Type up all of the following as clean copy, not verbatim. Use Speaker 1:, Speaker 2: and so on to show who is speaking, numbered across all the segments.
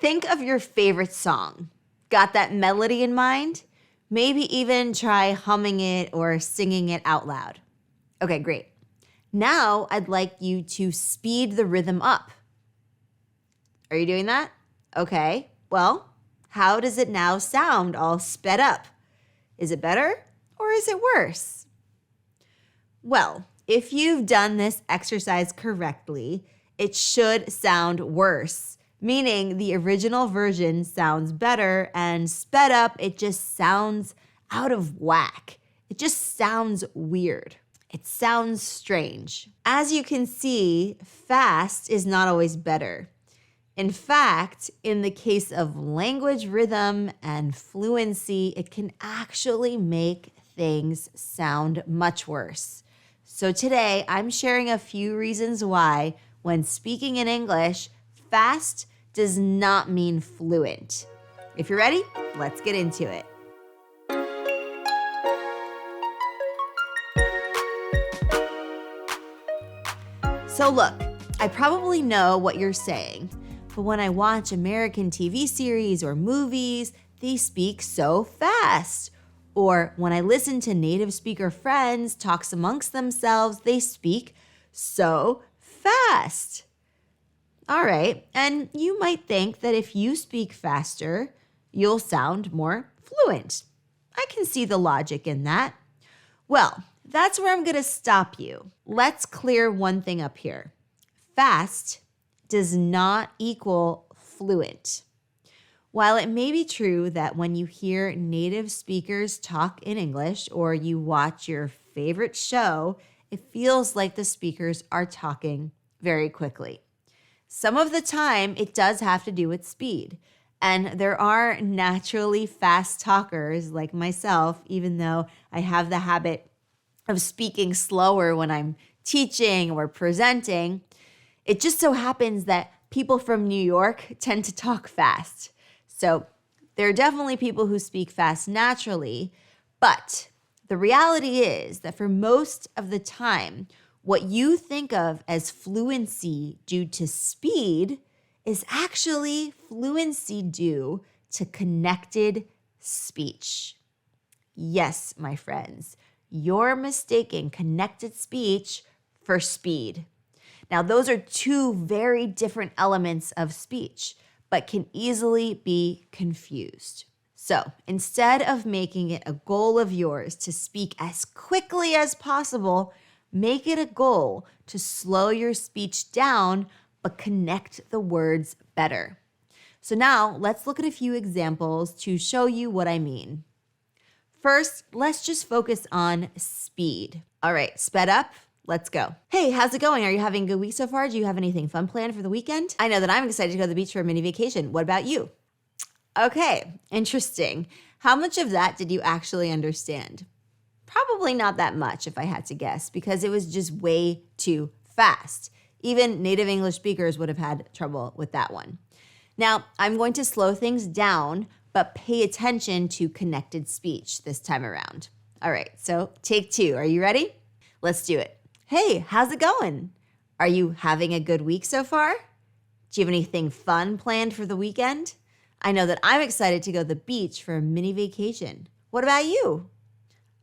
Speaker 1: Think of your favorite song. Got that melody in mind? Maybe even try humming it or singing it out loud. Okay, great. Now I'd like you to speed the rhythm up. Are you doing that? Okay, well, how does it now sound all sped up? Is it better or is it worse? Well, if you've done this exercise correctly, it should sound worse, meaning the original version sounds better and sped up, it just sounds out of whack. It just sounds weird. It sounds strange. As you can see, fast is not always better. In fact, in the case of language rhythm and fluency, it can actually make things sound much worse. So today, I'm sharing a few reasons why, when speaking in English, fast does not mean fluent. If you're ready, let's get into it. So look, I probably know what you're saying, but when I watch American TV series or movies, they speak so fast. Or when I listen to native speaker friends talk amongst themselves, they speak so fast. All right, and you might think that if you speak faster, you'll sound more fluent. I can see the logic in that. Well, that's where I'm going to stop you. Let's clear one thing up here. Fast does not equal fluent. While it may be true that when you hear native speakers talk in English or you watch your favorite show, it feels like the speakers are talking very quickly. Some of the time, it does have to do with speed. And there are naturally fast talkers like myself, even though I have the habit of speaking slower when I'm teaching or presenting. It just so happens that people from New York tend to talk fast. So there are definitely people who speak fast naturally, but the reality is that for most of the time, what you think of as fluency due to speed is actually fluency due to connected speech. Yes, my friends, you're mistaking connected speech for speed. Now, those are two very different elements of speech, but can easily be confused. So instead of making it a goal of yours to speak as quickly as possible, make it a goal to slow your speech down, but connect the words better. So now let's look at a few examples to show you what I mean. First, let's just focus on speed. All right, sped up. Let's go. Hey, how's it going? Are you having a good week so far? Do you have anything fun planned for the weekend? I know that I'm excited to go to the beach for a mini vacation. What about you? Okay, interesting. How much of that did you actually understand? Probably not that much if I had to guess, because it was just way too fast. Even native English speakers would have had trouble with that one. Now, I'm going to slow things down, but pay attention to connected speech this time around. All right, so take two. Are you ready? Let's do it. Hey, how's it going? Are you having a good week so far? Do you have anything fun planned for the weekend? I know that I'm excited to go to the beach for a mini vacation. What about you?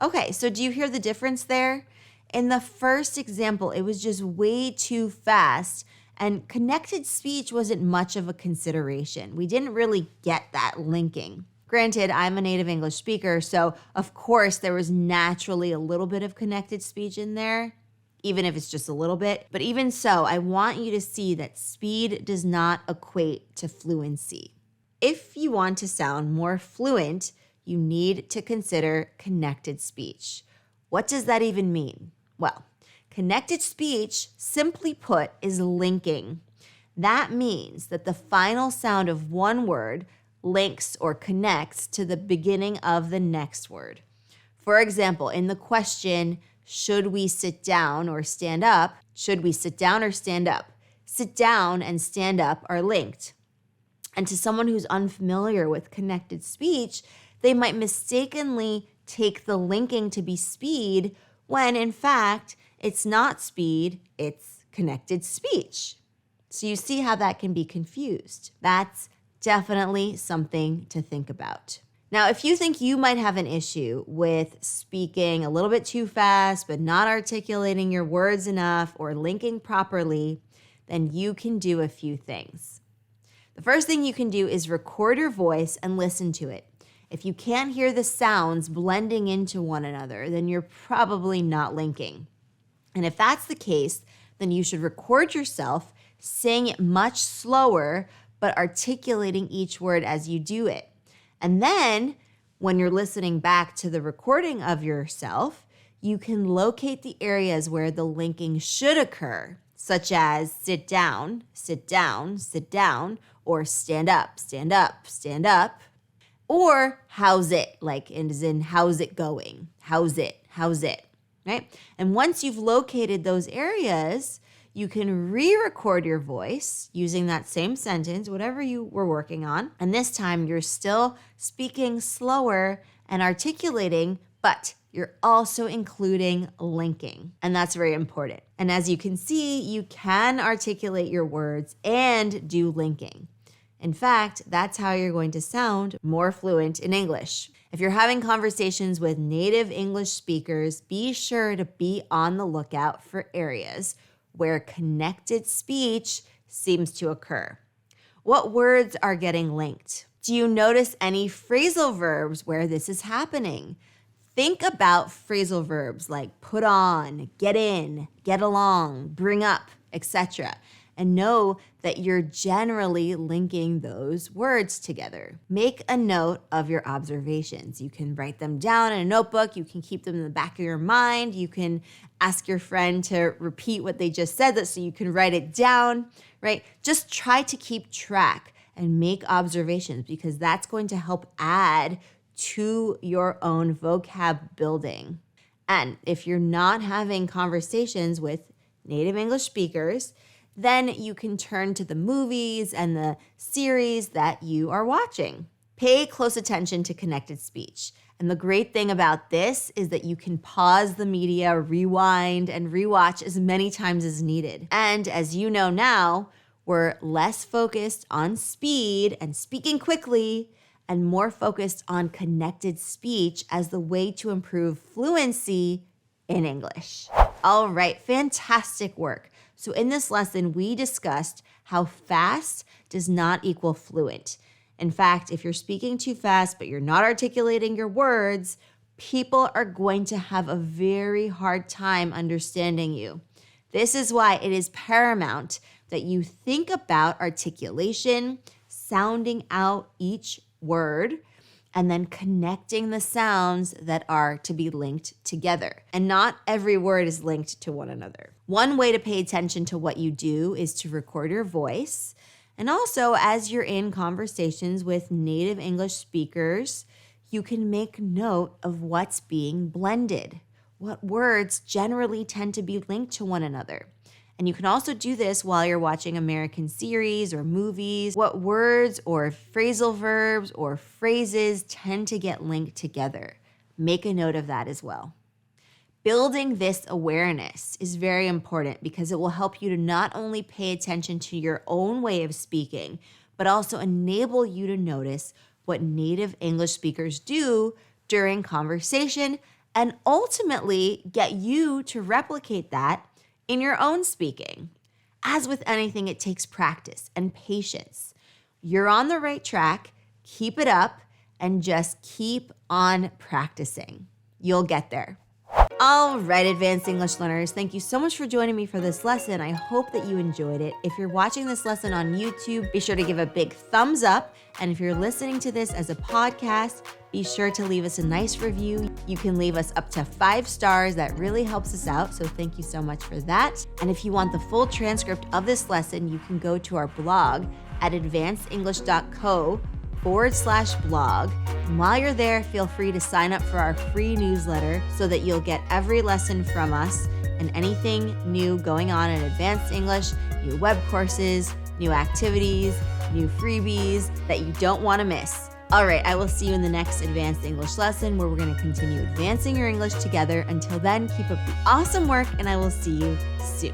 Speaker 1: Okay, so do you hear the difference there? In the first example, it was just way too fast, and connected speech wasn't much of a consideration. We didn't really get that linking. Granted, I'm a native English speaker, so of course there was naturally a little bit of connected speech in there, even if it's just a little bit. But even so, I want you to see that speed does not equate to fluency. If you want to sound more fluent, you need to consider connected speech. What does that even mean? Well, connected speech, simply put, is linking. That means that the final sound of one word links or connects to the beginning of the next word. For example, in the question, should we sit down or stand up? Should we sit down or stand up? Sit down and stand up are linked. And to someone who's unfamiliar with connected speech, they might mistakenly take the linking to be speed when in fact it's not speed, it's connected speech. So you see how that can be confused. That's Definitely something to think about. Now, if you think you might have an issue with speaking a little bit too fast, but not articulating your words enough or linking properly, then you can do a few things. The first thing you can do is record your voice and listen to it. If you can't hear the sounds blending into one another, then you're probably not linking. And if that's the case, then you should record yourself saying it much slower, but articulating each word as you do it. And then when you're listening back to the recording of yourself, you can locate the areas where the linking should occur, such as sit down, sit down, sit down, or stand up, stand up, stand up, or how's it, like as in how's it going, how's it, right? And once you've located those areas, you can re-record your voice using that same sentence, whatever you were working on. And this time you're still speaking slower and articulating, but you're also including linking. And that's very important. And as you can see, you can articulate your words and do linking. In fact, that's how you're going to sound more fluent in English. If you're having conversations with native English speakers, be sure to be on the lookout for areas where connected speech seems to occur. What words are getting linked? Do you notice any phrasal verbs where this is happening? Think about phrasal verbs like put on, get in, get along, bring up, etc. And know that you're generally linking those words together. Make a note of your observations. You can write them down in a notebook. You can keep them in the back of your mind. You can ask your friend to repeat what they just said so you can write it down, right? Just try to keep track and make observations because that's going to help add to your own vocab building. And if you're not having conversations with native English speakers, then you can turn to the movies and the series that you are watching. Pay close attention to connected speech. And the great thing about this is that you can pause the media, rewind, and rewatch as many times as needed. And as you know now, we're less focused on speed and speaking quickly and more focused on connected speech as the way to improve fluency in English. All right, fantastic work. So in this lesson, we discussed how fast does not equal fluent. In fact, if you're speaking too fast, but you're not articulating your words, people are going to have a very hard time understanding you. This is why it is paramount that you think about articulation, sounding out each word, and then connecting the sounds that are to be linked together. And not every word is linked to one another. One way to pay attention to what you do is to record your voice. And also, as you're in conversations with native English speakers, you can make note of what's being blended. What words generally tend to be linked to one another. And you can also do this while you're watching American series or movies. What words or phrasal verbs or phrases tend to get linked together? Make a note of that as well. Building this awareness is very important because it will help you to not only pay attention to your own way of speaking, but also enable you to notice what native English speakers do during conversation and ultimately get you to replicate that in your own speaking. As with anything, it takes practice and patience. You're on the right track, keep it up, and just keep on practicing. You'll get there. All right, advanced English learners, thank you so much for joining me for this lesson. I hope that you enjoyed it. If you're watching this lesson on YouTube, be sure to give a big thumbs up. And if you're listening to this as a podcast, be sure to leave us a nice review. You can leave us up to 5 stars. That really helps us out. So thank you so much for that. And if you want the full transcript of this lesson, you can go to our blog at advancedenglish.co/blog. And while you're there, feel free to sign up for our free newsletter so that you'll get every lesson from us and anything new going on in advanced English, new web courses, new activities, new freebies that you don't want to miss. All right, I will see you in the next advanced English lesson where we're going to continue advancing your English together. Until then, keep up the awesome work and I will see you soon.